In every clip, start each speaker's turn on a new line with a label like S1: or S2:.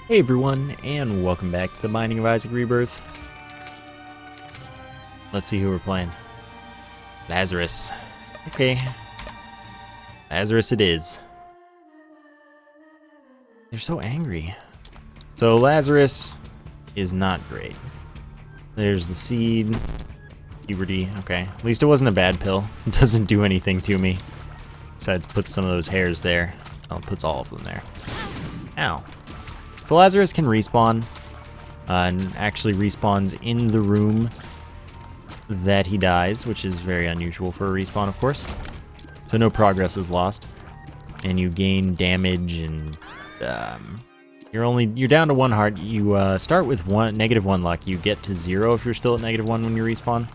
S1: Hey everyone, and welcome back to the Binding of Isaac Rebirth. Let's see who we're playing. Lazarus. Okay. Lazarus it is. They're so angry. So Lazarus is not great. There's the seed. Puberty. Okay. At least it wasn't a bad pill. It doesn't do anything to me. Besides put some of those hairs there. Oh, it puts all of them there. Ow. So Lazarus can respawn, and actually respawns in the room that he dies, which is very unusual for a respawn, of course. So no progress is lost, and you gain damage, and you're down to 1 heart. You start with -1 luck. You get to 0 if you're still at -1 when you respawn,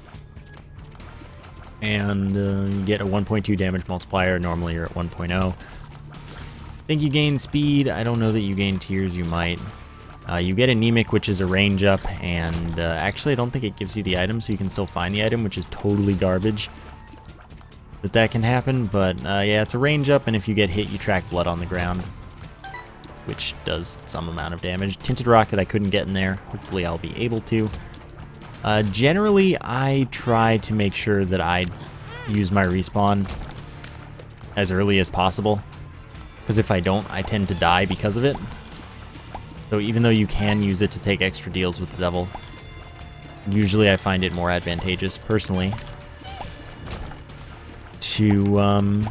S1: and you get a 1.2 damage multiplier. Normally you're at 1.0. I think you gain speed. I don't know that you gain tears. You might. You get anemic, which is a range up, and actually I don't think it gives you the item, so you can still find the item, which is totally garbage that can happen. But yeah, it's a range up, and if you get hit, you track blood on the ground, which does some amount of damage. Tinted rock that I couldn't get in there. Hopefully I'll be able to. Generally, I try to make sure that I use my respawn as early as possible, because if I don't, I tend to die because of it. So even though you can use it to take extra deals with the devil, usually I find it more advantageous, personally, to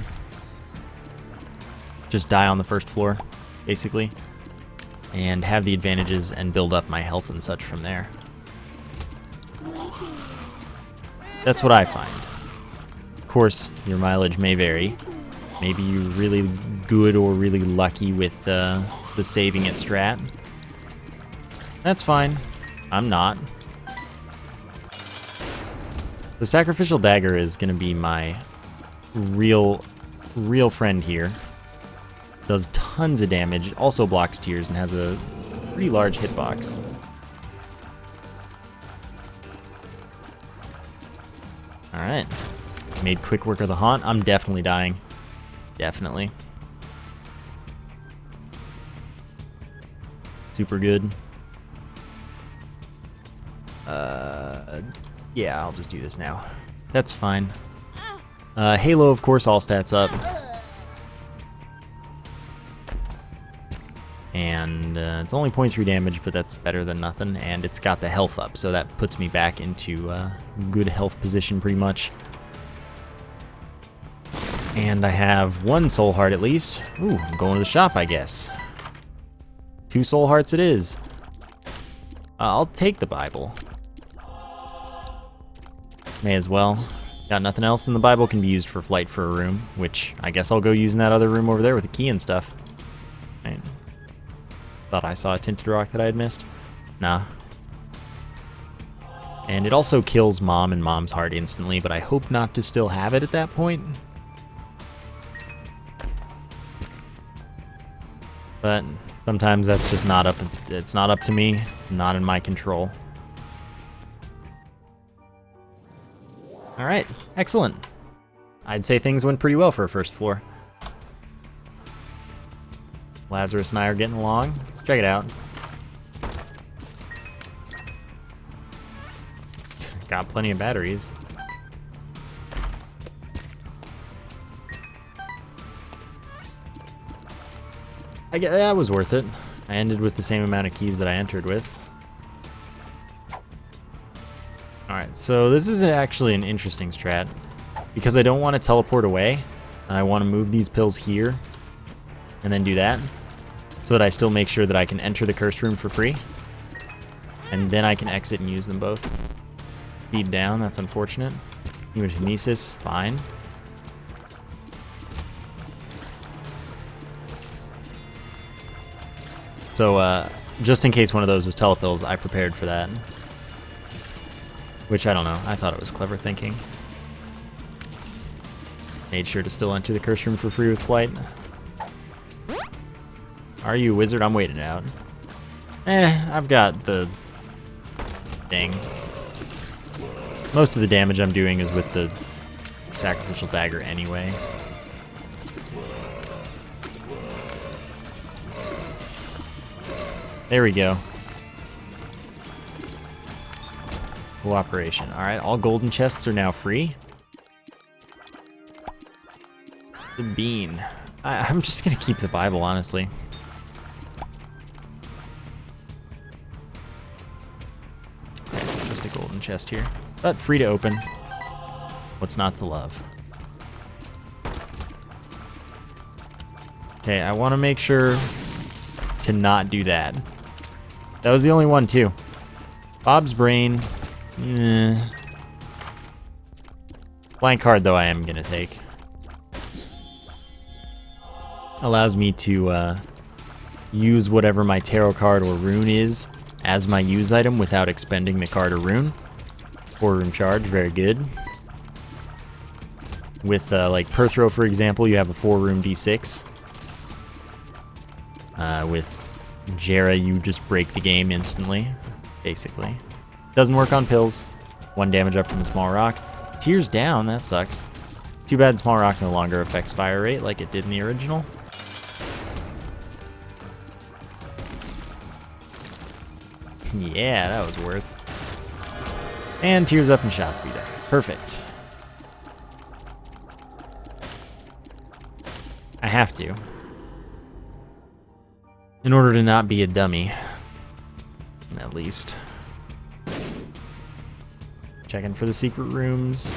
S1: just die on the first floor, basically, and have the advantages and build up my health and such from there. That's what I find. Of course, your mileage may vary. Maybe you're really good or really lucky with the saving it strat. That's fine. I'm not. The sacrificial dagger is going to be my real friend here. Does tons of damage, also blocks tears, and has a pretty large hitbox. Alright. Made quick work of the haunt. I'm definitely dying. Definitely. Super good. Yeah, I'll just do this now. That's fine. Halo, of course, all stats up. And it's only 0.3 damage, but that's better than nothing. And it's got the health up, so that puts me back into good health position pretty much. And I have 1 soul heart at least. Ooh, I'm going to the shop, I guess. 2 soul hearts it is. I'll take the Bible. May as well. Got nothing else, and the Bible can be used for flight for a room, which I guess I'll go use in that other room over there with a key and stuff. Right. Thought I saw a tinted rock that I had missed. Nah. And it also kills Mom and Mom's heart instantly, but I hope not to still have it at that point. But sometimes that's just not up. It's not up to me. It's not in my control. All right, excellent. I'd say things went pretty well for a first floor. Lazarus and I are getting along. Let's check it out. Got plenty of batteries. I guess that was worth it. I ended with the same amount of keys that I entered with. Alright, so this is actually an interesting strat, because I don't want to teleport away. I want to move these pills here, and then do that, so that I still make sure that I can enter the curse room for free, and then I can exit and use them both. Speed down, that's unfortunate. Hemokinesis, fine. So, just in case one of those was telepills, I prepared for that. Which, I don't know, I thought it was clever thinking. Made sure to still enter the curse room for free with flight. Are you a wizard? I'm waiting out. I've got the thing. Most of the damage I'm doing is with the sacrificial dagger anyway. There we go. Cooperation. Alright, all golden chests are now free. The bean. I'm just gonna keep the Bible, honestly. Okay, just a golden chest here. But free to open. What's not to love? Okay, I want to make sure to not do that. That was the only one, too. Bob's Brain. Blank card, though, I am going to take. Allows me to use whatever my tarot card or rune is as my use item without expending the card or rune. 4-room charge, very good. With, like, Perthrow, for example, you have a 4-room D6. With Jera, you just break the game instantly, basically. Doesn't work on pills. 1 damage up from the small rock. Tears down, that sucks. Too bad small rock no longer affects fire rate like it did in the original. Yeah, that was worth. And tears up and shot speed up. Perfect. I have to. In order to not be a dummy. At least. Checking for the secret rooms.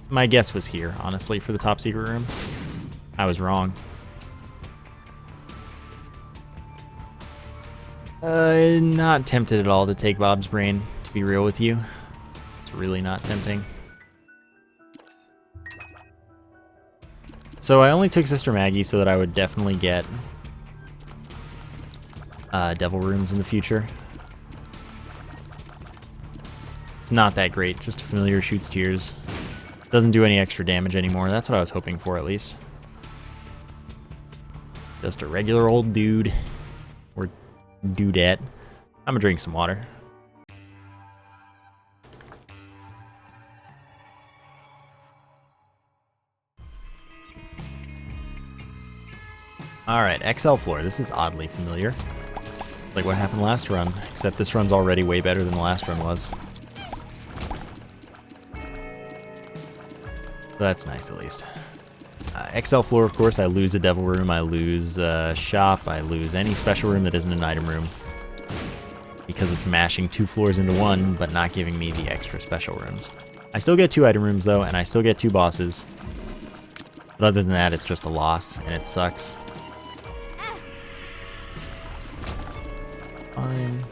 S1: My guess was here, honestly, for the top secret room. I was wrong. Not tempted at all to take Bob's Brain, to be real with you. It's really not tempting. So I only took Sister Maggie so that I would definitely get Devil Rooms in the future. It's not that great, just a familiar shoots tears. Doesn't do any extra damage anymore, that's what I was hoping for at least. Just a regular old dude. Or dudette. I'm gonna drink some water. Alright, XL floor. This is oddly familiar. Like what happened last run, except this run's already way better than the last run was. So that's nice at least. XL floor, of course, I lose a devil room, I lose shop, I lose any special room that isn't an item room. Because it's mashing 2 floors into 1, but not giving me the extra special rooms. I still get 2 item rooms though, and I still get 2 bosses. But other than that, it's just a loss, and it sucks. Fine.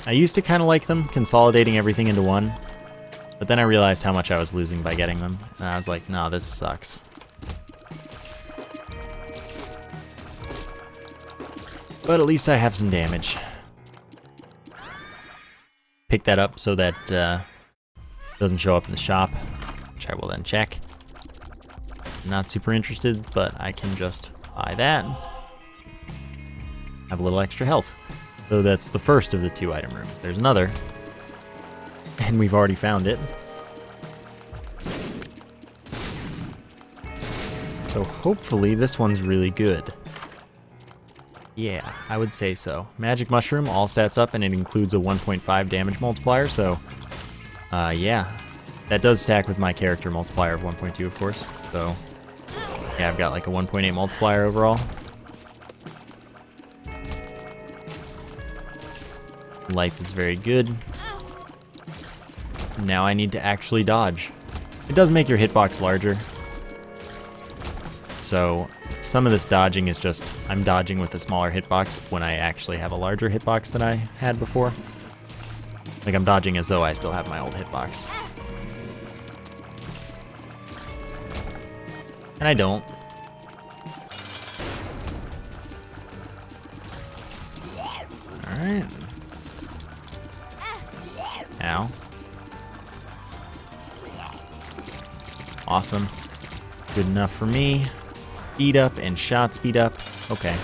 S1: I used to kind of like them, consolidating everything into 1. But then I realized how much I was losing by getting them. And I was like, nah, this sucks. But at least I have some damage. Pick that up so that it doesn't show up in the shop, which I will then check. Not super interested, but I can just buy that. Have a little extra health. So that's the first of the 2 item rooms. There's another. And we've already found it. So hopefully this one's really good. Yeah, I would say so. Magic Mushroom, all stats up, and it includes a 1.5 damage multiplier, so yeah. That does stack with my character multiplier of 1.2, of course. So yeah, I've got like a 1.8 multiplier overall. Life is very good. Now I need to actually dodge. It does make your hitbox larger. So some of this dodging is just, I'm dodging with a smaller hitbox when I actually have a larger hitbox than I had before. Like I'm dodging as though I still have my old hitbox. And I don't. Alright. Ow. Awesome. Good enough for me. Speed up and shot speed up. Okay.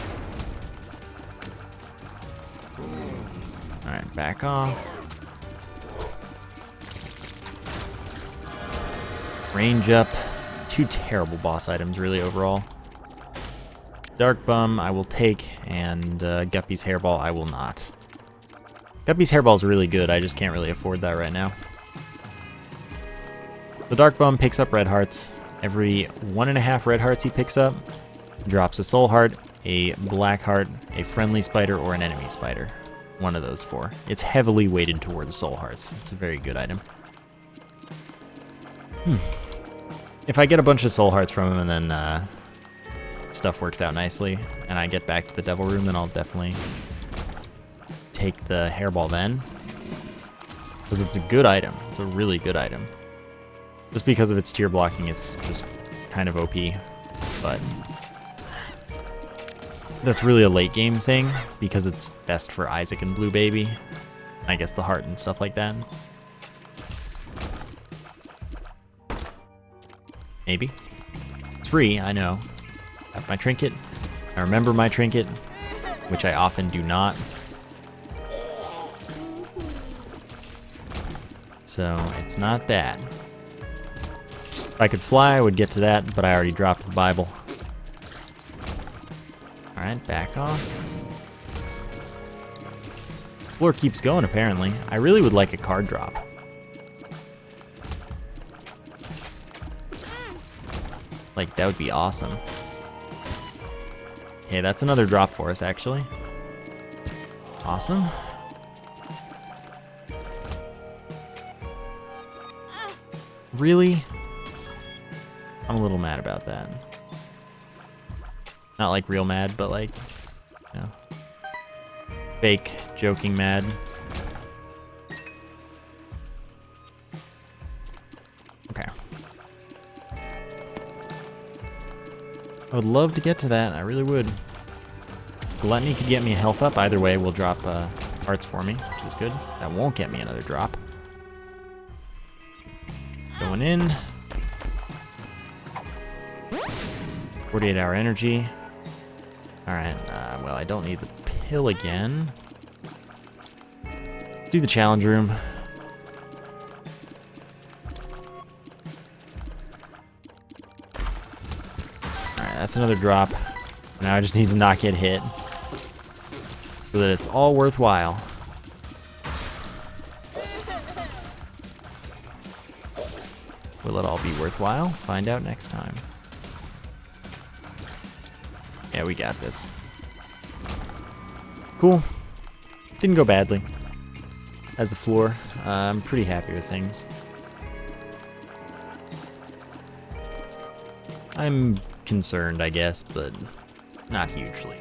S1: Alright, back off. Range up. two terrible boss items, really, overall. Dark Bum I will take, and Guppy's Hairball I will not. Guppy's Hairball is really good, I just can't really afford that right now. The Dark Bum picks up red hearts. Every 1.5 red hearts he picks up drops a soul heart, a black heart, a friendly spider, or an enemy spider. One of those 4. It's heavily weighted towards soul hearts. It's a very good item. If I get a bunch of soul hearts from him and then stuff works out nicely and I get back to the devil room, then I'll definitely take the hairball then. Because it's a good item. It's a really good item. Just because of its tier blocking, it's just kind of OP. But that's really a late game thing because it's best for Isaac and Blue Baby. I guess the heart and stuff like that. Maybe. It's free, I know. I have my trinket. I remember my trinket, which I often do not. So it's not that. If I could fly, I would get to that, but I already dropped the Bible. Alright, back off. Floor keeps going, apparently. I really would like a card drop. Like, that would be awesome. Okay, that's another drop for us, actually. Awesome. Really? I'm a little mad about that. Not like real mad, but like, you know, fake, joking mad. Okay. I would love to get to that, I really would. Gluttony could get me a health up, either way will drop hearts for me, which is good. That won't get me another drop. Going in. 48-hour energy. Alright, well, I don't need the pill again. Do the challenge room. Alright, that's another drop. Now I just need to not get hit, so that it's all worthwhile. Will it all be worthwhile? Find out next time. Yeah, we got this. Cool. Didn't go badly. As a floor, I'm pretty happy with things. I'm concerned, I guess, but not hugely.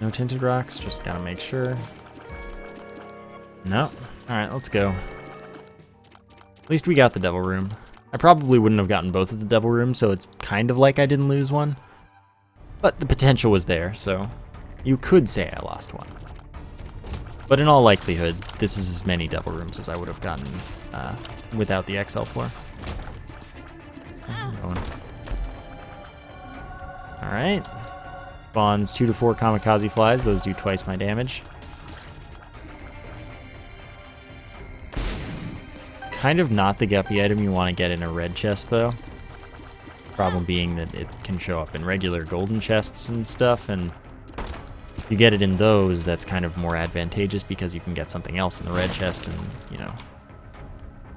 S1: No tinted rocks, just gotta make sure. No. Alright, let's go. At least we got the devil room. I probably wouldn't have gotten both of the devil rooms, so it's kind of like I didn't lose one. But the potential was there, so you could say I lost one. But in all likelihood, this is as many devil rooms as I would have gotten without the XL floor. Alright. Spawns 2 to 4 kamikaze flies. Those do twice my damage. Kind of not the guppy item you want to get in a red chest, though. Problem being that it can show up in regular golden chests and stuff, and if you get it in those, that's kind of more advantageous because you can get something else in the red chest, and, you know,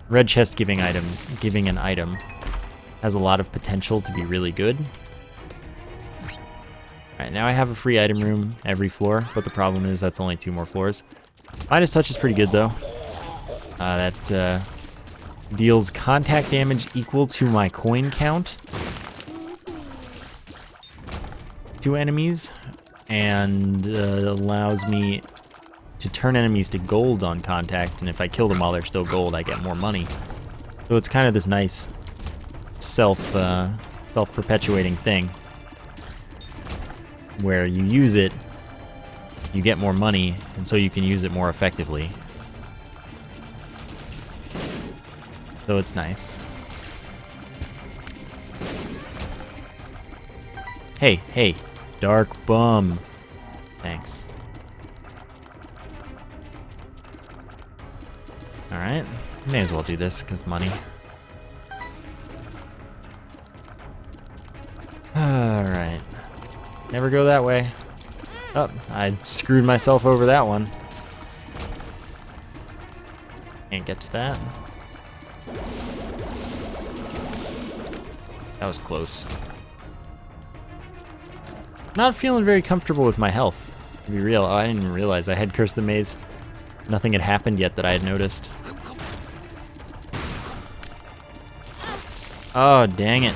S1: red chest giving an item has a lot of potential to be really good. Alright, now I have a free item room every floor, but the problem is that's only 2 more floors. Minus touch is pretty good, though. That deals contact damage equal to my coin count to enemies, and allows me to turn enemies to gold on contact, and if I kill them while they're still gold, I get more money. So it's kind of this nice self-perpetuating thing, where you use it, you get more money, and so you can use it more effectively. So it's nice. Hey, hey, Dark Bum. Thanks. Alright, may as well do this, because money. Alright. Never go that way. Oh, I screwed myself over that one. Can't get to that. That was close. Not feeling very comfortable with my health, to be real. Oh, I didn't even realize I had Curse the Maze. Nothing had happened yet that I had noticed. Oh, dang it.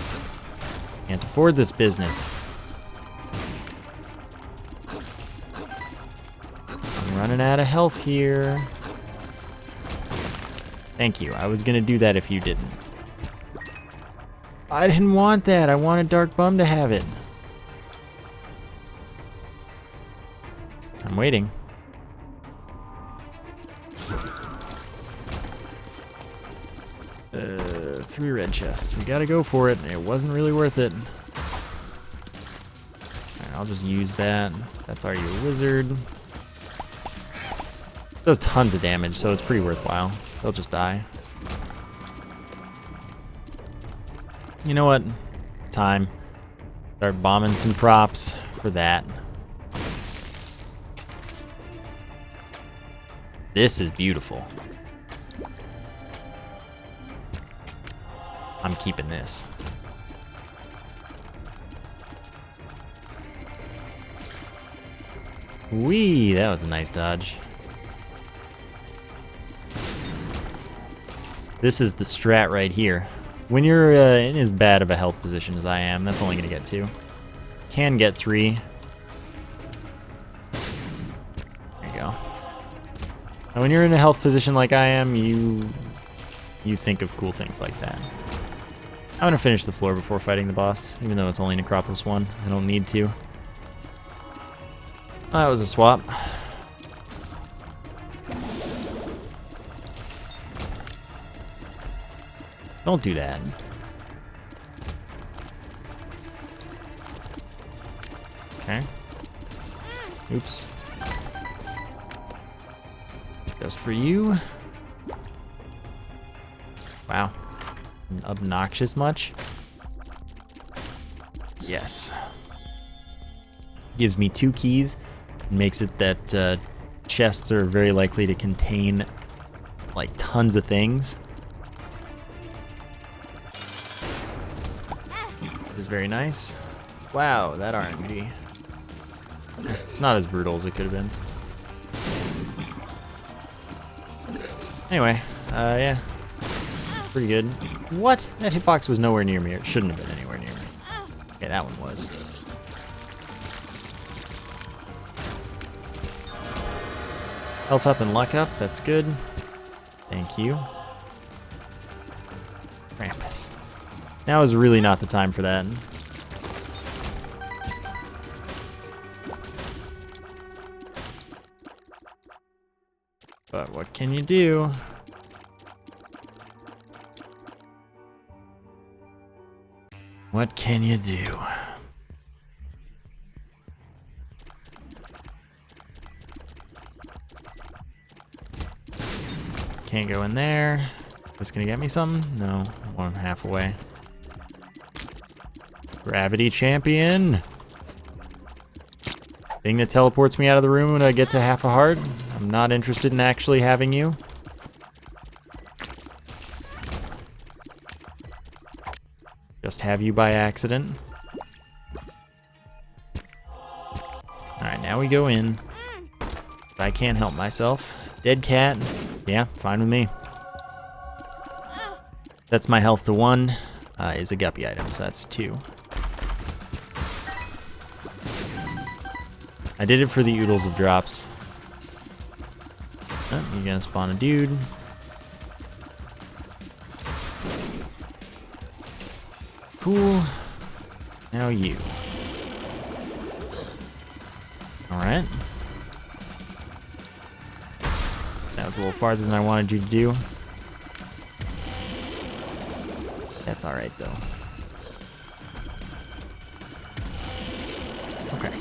S1: Can't afford this business. I'm running out of health here. Thank you. I was gonna do that if you didn't. I didn't want that. I wanted Dark Bum to have it. I'm waiting. Three red chests. We gotta go for it. It wasn't really worth it. Alright, I'll just use that. That's already a wizard. Does tons of damage, so it's pretty worthwhile. They'll just die. You know what? Time. Start bombing some props for that. This is beautiful. I'm keeping this. Whee! That was a nice dodge. This is the strat right here. When you're in as bad of a health position as I am, that's only gonna get 2. Can get 3. There you go. And when you're in a health position like I am, you think of cool things like that. I'm gonna finish the floor before fighting the boss, even though it's only Necropolis 1. I don't need to. Oh, that was a swap. Don't do that. Okay. Oops. Just for you. Wow. Obnoxious much? Yes. Gives me 2 keys. Makes it that chests are very likely to contain like tons of things. Which is very nice. Wow, that RNG. It's not as brutal as it could have been. Anyway, yeah. Pretty good. What? That hitbox was nowhere near me. It shouldn't have been anywhere near me. Okay, that one was. Health up and luck up. That's good. Thank you. Krampus. Now is really not the time for that. But what can you do? What can you do? Can't go in there. That's gonna get me something? No, 1.5 away. Gravity champion. Thing that teleports me out of the room when I get to half a heart. I'm not interested in actually having you. Just have you by accident. Alright, now we go in. I can't help myself. Dead cat. Yeah, fine with me. That's my health to 1. Is a guppy item, so that's 2. I did it for the oodles of drops. Oh, you're gonna spawn a dude. Cool. Now you. Alright. That was a little farther than I wanted you to do. That's alright though. Okay.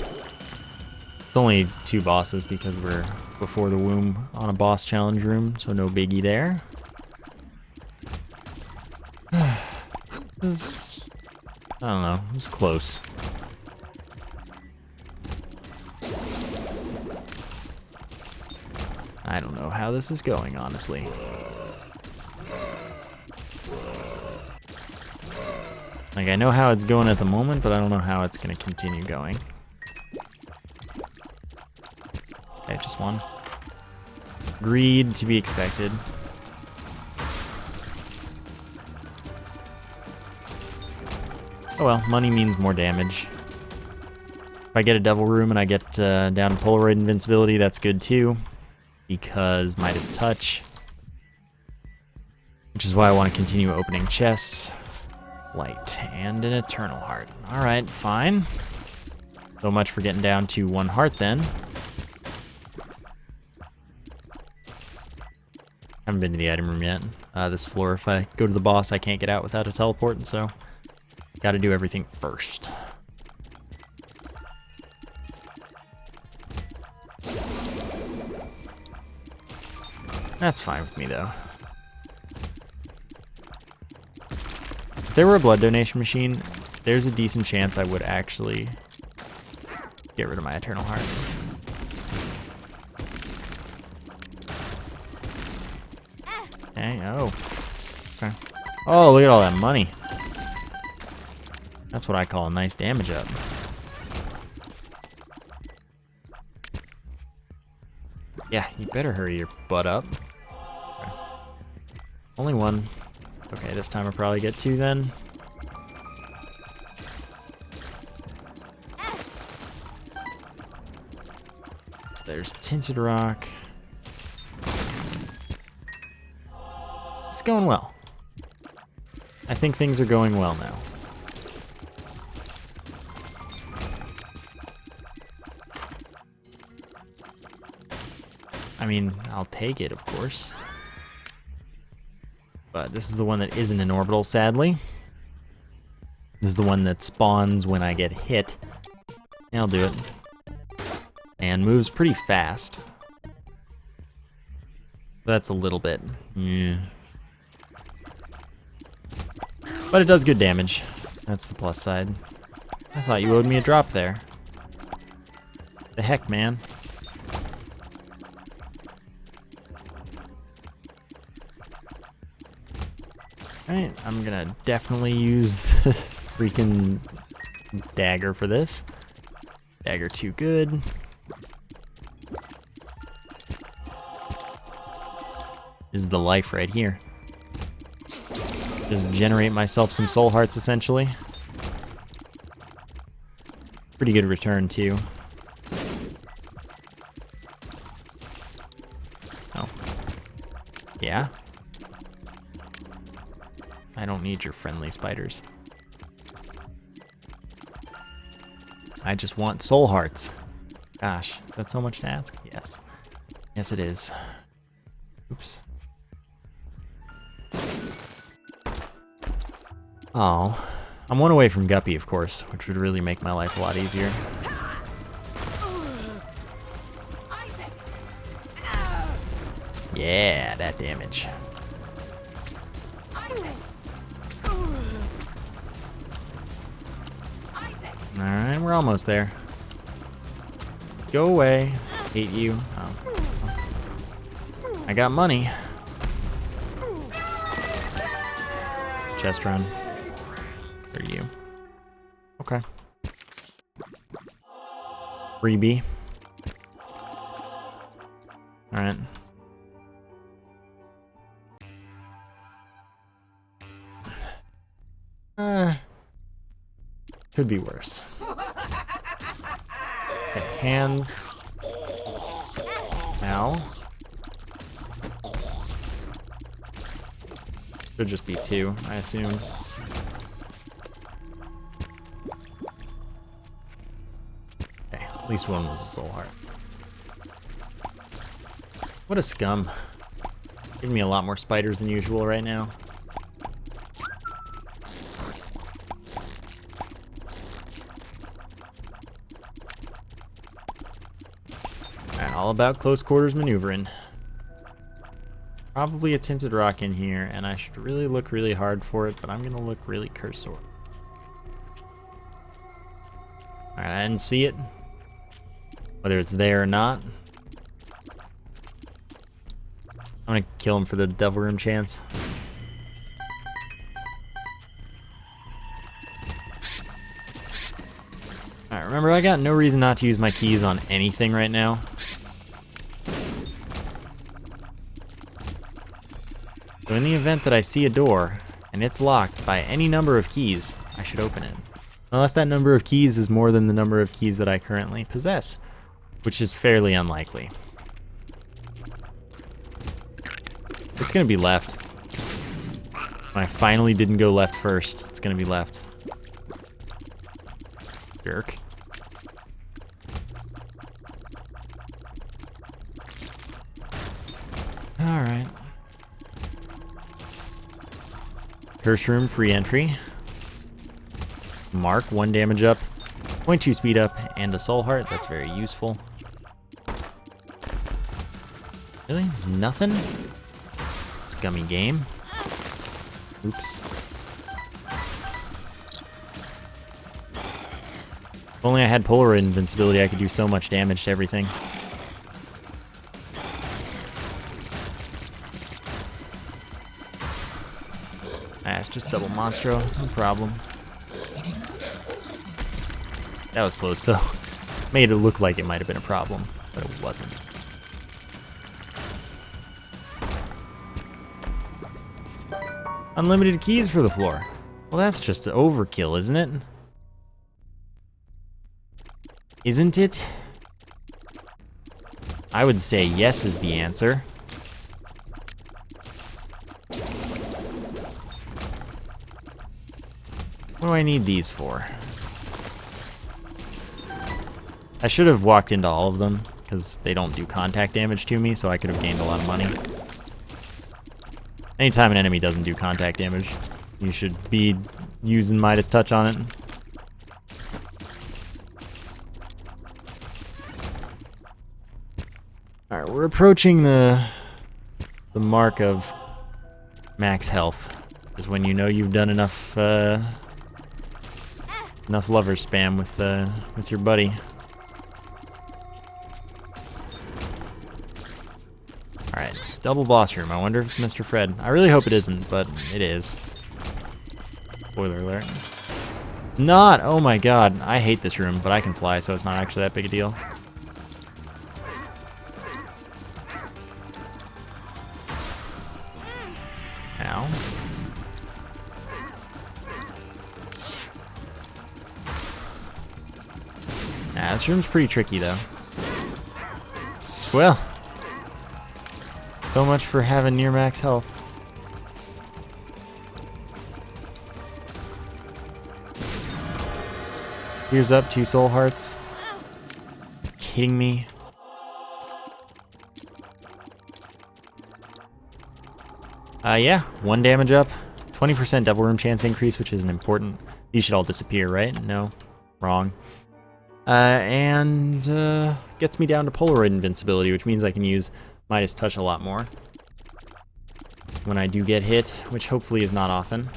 S1: It's only 2 bosses because we're before the womb on a boss challenge room, so no biggie there. This, I don't know, it's close. I don't know how this is going, honestly. Like, I know how it's going at the moment, but I don't know how it's gonna continue going. Okay, just one. Greed to be expected. Oh well, money means more damage. If I get a devil room and I get down to Polaroid invincibility, that's good too, because Midas Touch. Which is why I want to continue opening chests. Light and an Eternal Heart. Alright, fine. So much for getting down to 1 heart then. Haven't been to the item room yet. This floor, if I go to the boss, I can't get out without a teleport, and so gotta do everything first. That's fine with me, though. If there were a blood donation machine, there's a decent chance I would actually get rid of my Eternal Heart. Okay, oh. Okay. Oh, look at all that money. That's what I call a nice damage up. Yeah, you better hurry your butt up. Okay. Only 1. Okay, this time I'll probably get 2 then. There's Tinted Rock. It's going well. I think things are going well now. I mean, I'll take it, of course. But this is the one that isn't an orbital, sadly. This is the one that spawns when I get hit. And I'll do it. And moves pretty fast. That's a little bit. Yeah. But it does good damage. That's the plus side. I thought you owed me a drop there. The heck, man. Alright, I'm gonna definitely use the freaking dagger for this. Dagger too good. This is the life right here. Just generate myself some soul hearts, essentially. Pretty good return, too. Oh. Yeah? I don't need your friendly spiders. I just want soul hearts. Gosh, is that so much to ask? Yes. Yes, it is. Oops. Oh, I'm 1 away from Guppy, of course, which would really make my life a lot easier. Yeah, that damage. Alright, we're almost there. Go away. Hate you. Oh. I got money. Chest run. For you. Okay. Freebie. Alright. Could be worse. Okay, hands. Ow. Should just be 2, I assume. Okay, at least 1 was a soul heart. What a scum. Giving me a lot more spiders than usual right now. All about close quarters maneuvering. Probably a tinted rock in here, and I should really look really hard for it, but I'm gonna look really cursory. Alright, I didn't see it. Whether it's there or not. I'm gonna kill him for the devil room chance. Alright, remember I got no reason not to use my keys on anything right now. So in the event that I see a door, and it's locked by any number of keys, I should open it. Unless that number of keys is more than the number of keys that I currently possess, which is fairly unlikely. It's gonna be left. When I finally didn't go left first, it's gonna be left. Jerk. Alright. Curse room, free entry. Mark, 1 damage up, 0.2 speed up, and a soul heart. That's very useful. Really? Nothing? Scummy game. Oops. If only I had Polaroid invincibility, I could do so much damage to everything. Ah, it's just double Monstro, no problem. That was close though. Made it look like it might have been a problem, but it wasn't. Unlimited keys for the floor. Well, that's just overkill, isn't it? Isn't it? I would say yes is the answer. What do I need these for? I should have walked into all of them, because they don't do contact damage to me, so I could have gained a lot of money. Anytime an enemy doesn't do contact damage, you should be using Midas Touch on it. Alright, we're approaching the mark of max health. Is when you know you've done enough enough lover spam with your buddy. Alright, double boss room. I wonder if it's Mr. Fred. I really hope it isn't, but it is. Spoiler alert. Not! Oh my god. I hate this room, but I can fly, so it's not actually that big a deal. Ow. Nah, this room's pretty tricky, though. Well, so much for having near max health. Here's up, 2 soul hearts. Kidding me? Yeah, 1 damage up, 20% devil room chance increase, which isn't important. These should all disappear, right? No, wrong. And gets me down to Polaroid invincibility, which means I can use Midas Touch a lot more when I do get hit, which hopefully is not often.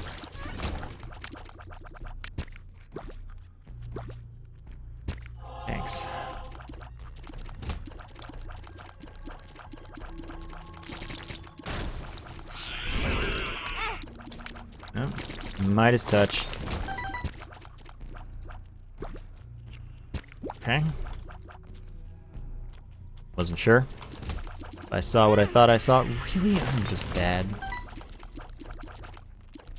S1: Thanks. Oh, Midas Touch. Okay. Wasn't sure. I saw what I thought I saw. Really? I'm just bad.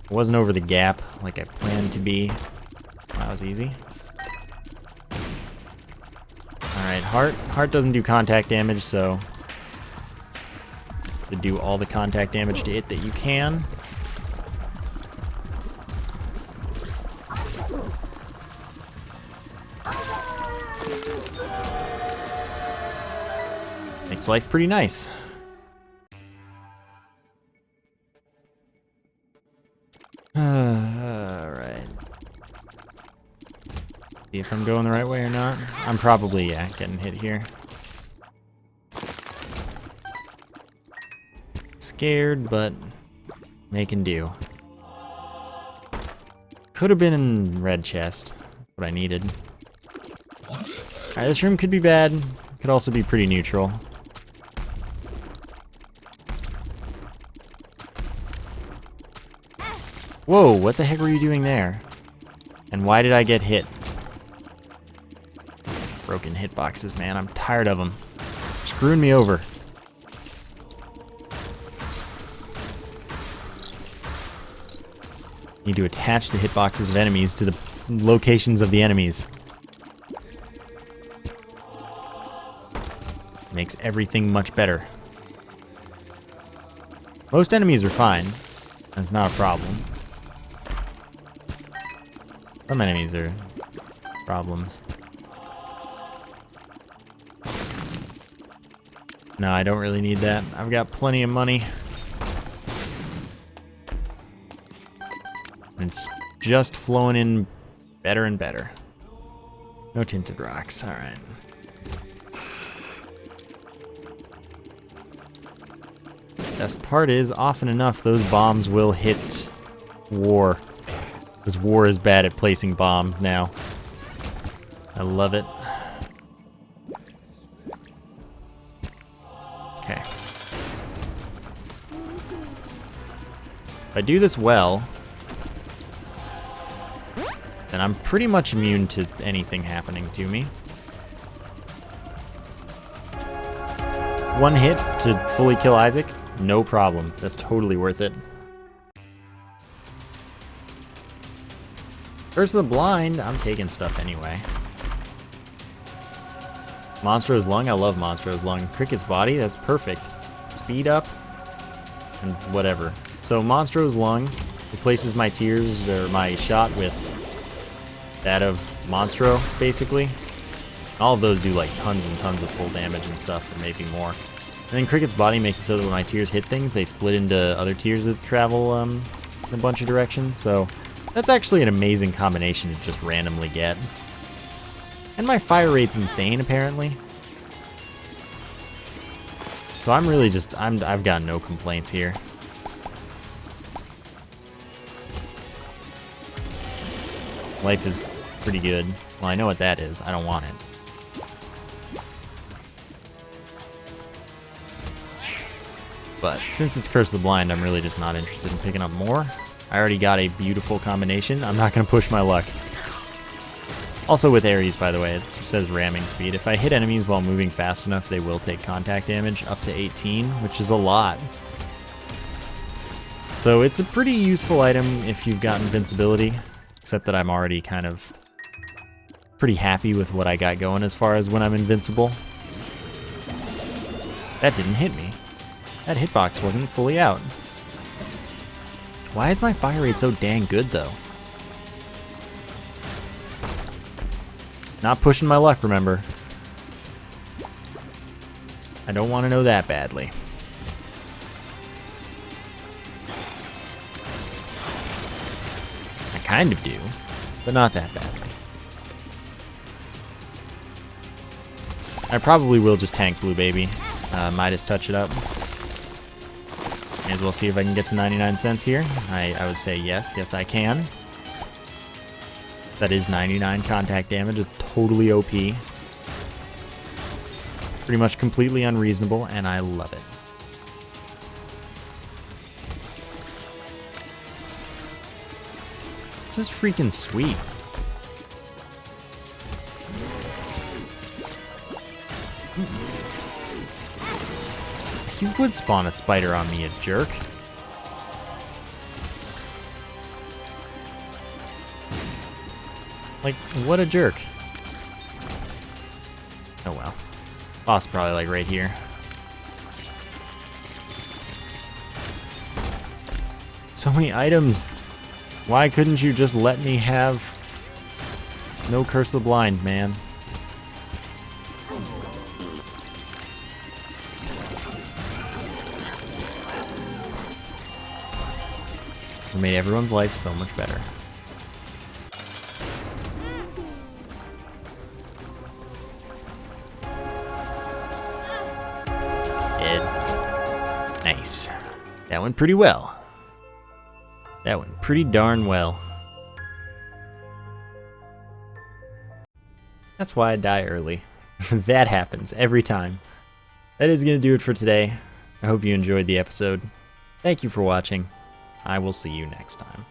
S1: I wasn't over the gap like I planned to be. That was easy. Alright, Heart. Heart doesn't do contact damage, so to do all the contact damage to it that you can. Makes life pretty nice. Alright. See if I'm going the right way or not. I'm probably, yeah, getting hit here. scared, but making do. Could have been in red chest, what I needed. Alright, this room could be bad. Could also be pretty neutral. Whoa, what the heck were you doing there? And why did I get hit? Broken hitboxes, man. I'm tired of them. Screwing me over. Need to attach the hitboxes of enemies to the locations of the enemies. Makes everything much better. Most enemies are fine. That's not a problem. Some enemies are problems. No, I don't really need that. I've got plenty of money. It's just flowing in better and better. No tinted rocks, alright. Best part is, often enough, those bombs will hit war. Because war is bad at placing bombs now. I love it. Okay. If I do this well, then I'm pretty much immune to anything happening to me. One hit to fully kill Isaac, no problem. That's totally worth it. Curse of the Blind, I'm taking stuff anyway. Monstro's Lung, I love Monstro's Lung. Cricket's Body, that's perfect. Speed up, and whatever. So Monstro's Lung replaces my tears, or my shot, with that of Monstro, basically. All of those do like tons and tons of full damage and stuff, or maybe more. And then Cricket's Body makes it so that when my tears hit things, they split into other tears that travel in a bunch of directions, so that's actually an amazing combination to just randomly get. And my fire rate's insane, apparently. So I'm really just, I've got no complaints here. Life is pretty good. Well, I know what that is. I don't want it. But since it's Curse of the Blind, I'm really just not interested in picking up more. I already got a beautiful combination. I'm not going to push my luck. Also with Ares, by the way, it says ramming speed. If I hit enemies while moving fast enough, they will take contact damage, up to 18, which is a lot. So it's a pretty useful item if you've got invincibility, except that I'm already kind of pretty happy with what I got going as far as when I'm invincible. That didn't hit me. That hitbox wasn't fully out. Why is my fire rate so dang good, though? Not pushing my luck, remember. I don't want to know that badly. I kind of do, but not that badly. I probably will just tank Blue Baby. Midas touch it up. May as well see if I can get to 99 cents here. I would say yes. Yes, I can. That is 99 contact damage. It's totally OP. Pretty much completely unreasonable, and I love it. This is freaking sweet. You would spawn a spider on me, you jerk. Like, what a jerk. Oh well. Boss probably like right here. So many items. Why couldn't you just let me have no Curse of the Blind, man? It made everyone's life so much better. Nice. That went pretty well. That went pretty darn well. That's why I die early. That happens every time. That is going to do it for today. I hope you enjoyed the episode. Thank you for watching. I will see you next time.